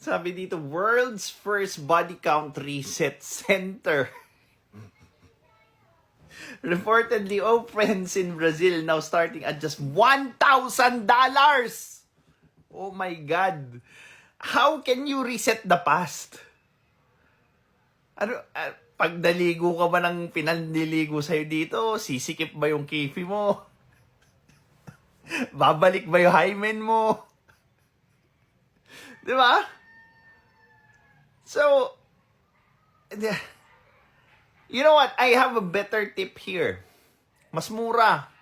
Sabi dito, world's first body count reset center. Reportedly opens in Brazil, now starting at just $1,000. Oh my God. How can you reset the past? Ano, pag naligo ka ba ng pinanliligo sa'yo dito, sisikip ba yung kifi mo? Babalik ba yung hymen mo? Di ba? So, you know what? I have a better tip here. Mas mura.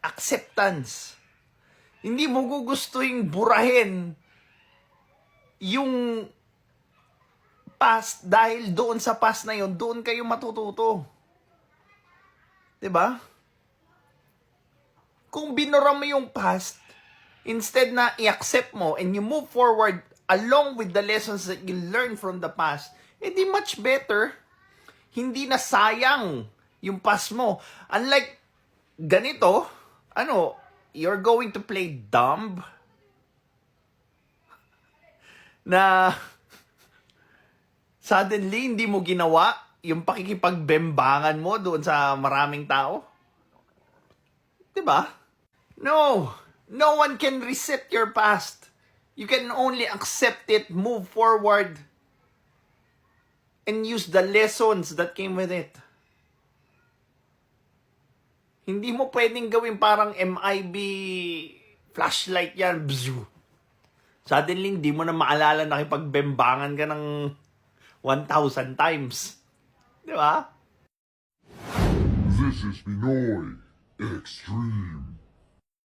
Acceptance. Hindi mo gugustuhin burahin yung past dahil doon sa past na yon, doon kayo matututo. 'Di ba? Kung binura mo yung past, instead na i-accept mo and you move forward along with the lessons that you learn from the past, edi much better. Hindi na sayang yung past mo. Unlike ganito, you're going to play dumb na suddenly hindi mo ginawa yung pakikipagbembangan mo doon sa maraming tao. 'Di ba? No one can reset your past. You can only accept it, move forward, and use the lessons that came with it. Hindi mo pwedeng gawin parang MIB flashlight yan. Bzz. Suddenly, hindi mo na maalala na kipagbembangan ka ng 1,000 times. Di ba? This is Pinoy Extreme.